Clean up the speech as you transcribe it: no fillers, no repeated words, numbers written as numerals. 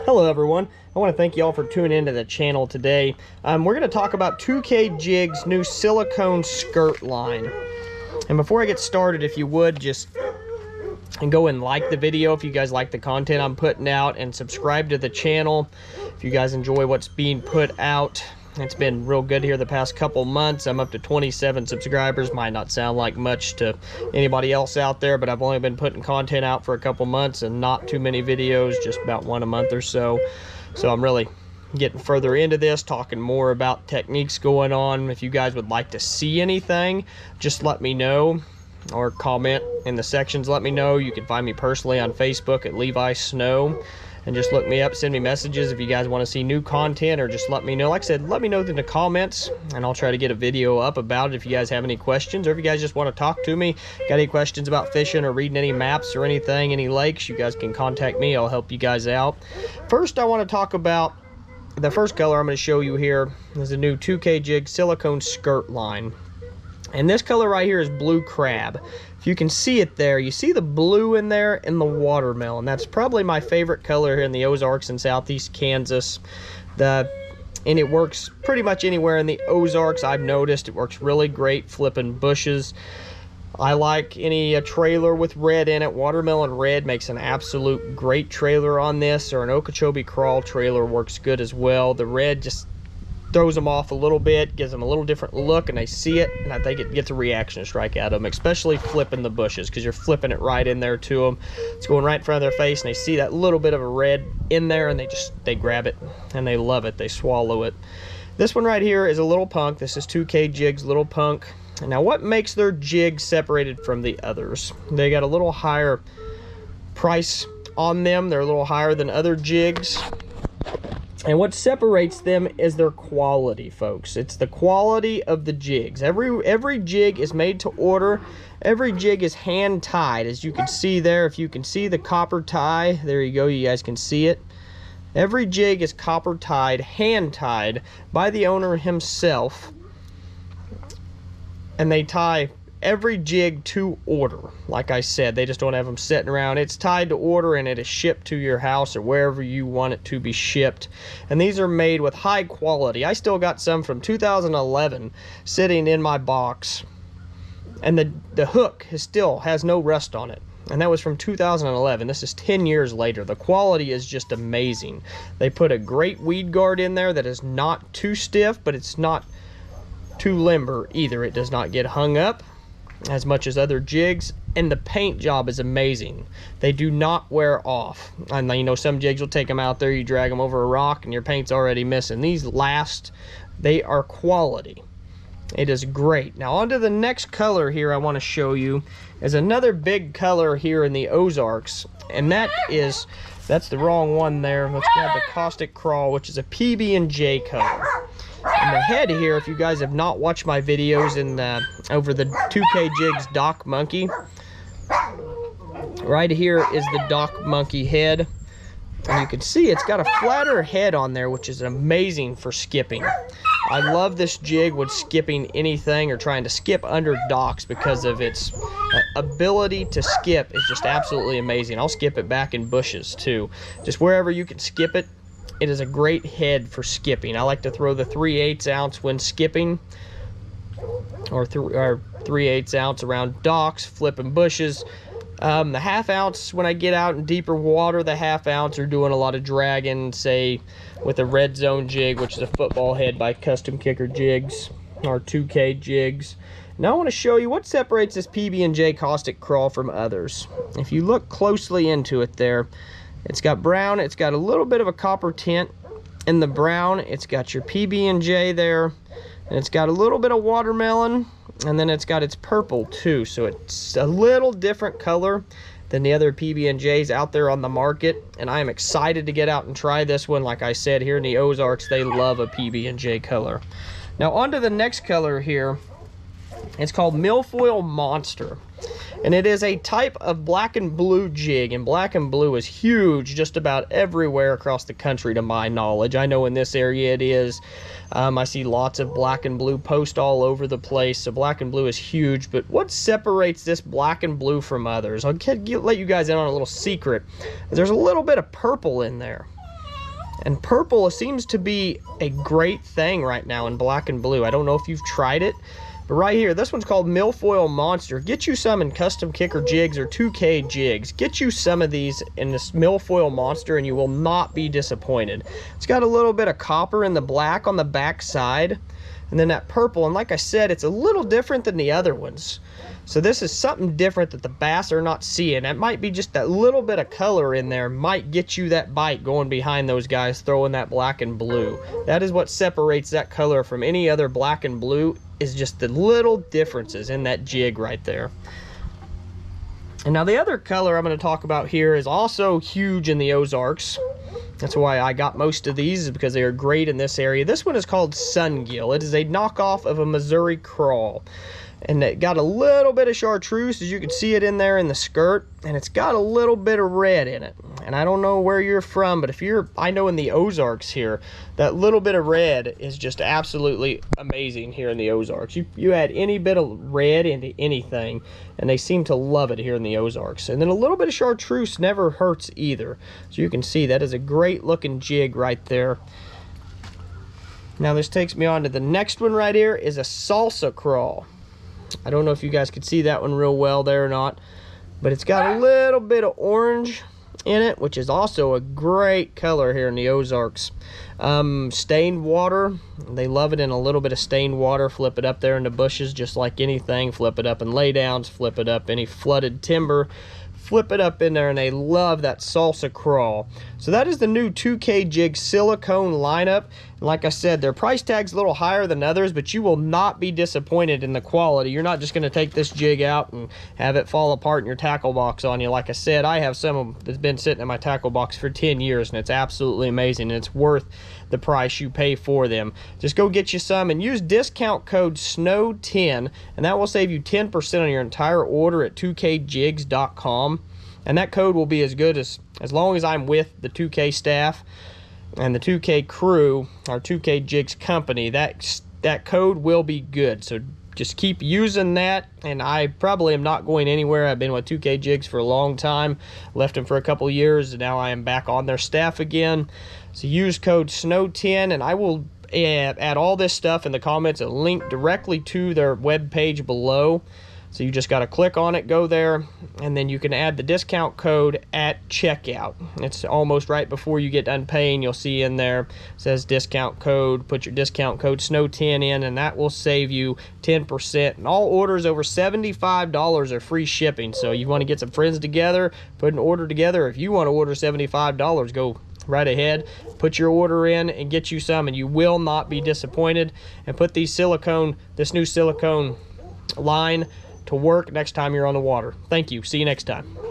Hello everyone, I want to thank you all for tuning into the channel today. We're going to talk about 2K Jigs' new silicone skirt line. And before I get started, if you would just go and like the video if you guys like the content I'm putting out, and subscribe to the channel if you guys enjoy what's being put out. It's been real good here the past couple months. I'm up to 27 subscribers. Might not sound like much to anybody else out there, but I've only been putting content out for a couple months and not too many videos, just about one a month or so. So I'm really getting further into this, talking more about techniques going on. If you guys would like to see anything, just let me know, or comment in the sections, let me know. You can find me personally on Facebook at Levi Snow, and just look me up, send me messages if you guys want to see new content, or just let me know. Like I said, let me know in the comments, and I'll try to get a video up about it if you guys have any questions, or if you guys just want to talk to me, got any questions about fishing or reading any maps or anything, any lakes, you guys can contact me. I'll help you guys out. First, I want to talk about the first color I'm going to show you here. Is a new 2K Jig silicone skirt line. And this color right here is blue crab. If you can see it there, you see the blue in there in the watermelon. That's probably my favorite color here in the Ozarks and southeast Kansas. And it works pretty much anywhere in the Ozarks. I've noticed it works really great flipping bushes. I like any trailer with red in it. Watermelon red makes an absolute great trailer on this, or an Okeechobee Crawl trailer works good as well. The red just throws them off a little bit, gives them a little different look, and they see it, and I think it gets a reaction strike out of them, especially flipping the bushes, because you're flipping it right in there to them. It's going right in front of their face, and they see that little bit of a red in there, and they grab it, and they love it. They swallow it. This one right here is a little punk. This is 2K Jigs Little Punk. And now, what makes their jig separated from the others? They got a little higher price on them. They're a little higher than other jigs. And what separates them is their quality, folks. It's the quality of the jigs. Every jig is made to order. Every jig is hand tied, as you can see there. If you can see the copper tie, there you go, you guys can see it. Every jig is copper tied, hand tied by the owner himself. And they tie every jig to order. Like I said, they just don't have them sitting around. It's tied to order, and it is shipped to your house or wherever you want it to be shipped. And these are made with high quality. I still got some from 2011 sitting in my box, and the hook still has no rust on it, and that was from 2011. This is 10 years later. The quality is just amazing. They put a great weed guard in there that is not too stiff, but it's not too limber either. It does not get hung up as much as other jigs, and the paint job is amazing. They do not wear off. And you know, some jigs will take them out there, you drag them over a rock, and your paint's already missing. These last. They are quality. It is great. Now, on to the next color here I want to show you is another big color here in the Ozarks, and that's the wrong one there. Let's grab the Caustic Crawl, which is a PB&J color. And the head here, if you guys have not watched my videos over the 2K Jigs Dock Monkey, right here is the Dock Monkey head. And you can see it's got a flatter head on there, which is amazing for skipping. I love this jig with skipping anything or trying to skip under docks, because of its ability to skip is just absolutely amazing. I'll skip it back in bushes too. Just wherever you can skip it. It is a great head for skipping. I like to throw the 3/8 ounce when skipping, or 3/8 ounce around docks, flipping bushes. The 1/2 ounce when I get out in deeper water, the 1/2 ounce are doing a lot of dragging, say with a red zone jig, which is a football head by Custom Kicker Jigs, or 2K Jigs. Now I want to show you what separates this PB&J Caustic Crawl from others. If you look closely into it there, it's got brown, it's got a little bit of a copper tint in the brown, it's got your PB&J there, and it's got a little bit of watermelon, and then it's got its purple too. So it's a little different color than the other PB&Js out there on the market, and I am excited to get out and try this one. Like I said, here in the Ozarks, they love a PB&J color. Now on to the next color here. It's called Milfoil Monster, and it is a type of black and blue jig, and black and blue is huge just about everywhere across the country to my knowledge. I know in this area it is. I see lots of black and blue posts all over the place, so black and blue is huge. But what separates this black and blue from others? I'll let you guys in on a little secret. There's a little bit of purple in there. And purple seems to be a great thing right now in black and blue. I don't know if you've tried it, but right here, this one's called Milfoil Monster. Get you some in custom kicker jigs or 2K jigs. Get you some of these in this Milfoil Monster and you will not be disappointed. It's got a little bit of copper in the black on the back side, and then that purple. And like I said, it's a little different than the other ones. So this is something different that the bass are not seeing. It might be just that little bit of color in there might get you that bite going behind those guys throwing that black and blue. That is what separates that color from any other black and blue, is just the little differences in that jig right there. And now the other color I'm going to talk about here is also huge in the Ozarks. That's why I got most of these, is because they are great in this area. This one is called Sungill. It is a knockoff of a Missouri Crawl. And it got a little bit of chartreuse, as you can see it in there in the skirt, and it's got a little bit of red in it. And I don't know where you're from, but if you're, I know in the Ozarks here, that little bit of red is just absolutely amazing here in the Ozarks. You add any bit of red into anything, and they seem to love it here in the Ozarks. And then a little bit of chartreuse never hurts either. So you can see that is a great looking jig right there. Now this takes me on to the next one right here, is a Salsa Crawl. I don't know if you guys could see that one real well there or not, but it's got a little bit of orange in it, which is also a great color here in the Ozarks. Stained water, they love it in a little bit of stained water. Flip it up there in the bushes just like anything. Flip it up in laydowns, flip it up any flooded timber, flip it up in there, and they love that Salsa Crawl. So that is the new 2K Jig Silicone lineup. And like I said, their price tag's a little higher than others, but you will not be disappointed in the quality. You're not just going to take this jig out and have it fall apart in your tackle box on you. Like I said, I have some that's been sitting in my tackle box for 10 years, and it's absolutely amazing, and it's worth the price you pay for them. Just go get you some and use discount code SNOW10, and that will save you 10% on your entire order at 2kjigs.com. And that code will be as good as long as I'm with the 2K staff and the 2K crew, our 2K Jigs company. That code will be good. So just keep using that, and I probably am not going anywhere. I've been with 2K Jigs for a long time, left them for a couple years, and now I am back on their staff again. So use code SNOW10, and I will add all this stuff in the comments, a link directly to their web page below. So you just got to click on it, go there, and then you can add the discount code at checkout. It's almost right before you get done paying. You'll see in there, it says discount code. Put your discount code SNOW10 in, and that will save you 10%. And all orders over $75 are free shipping. So you want to get some friends together, put an order together. If you want to order $75, go right ahead, put your order in and get you some, and you will not be disappointed. And put this new silicone line to work next time you're on the water. Thank you. See you next time.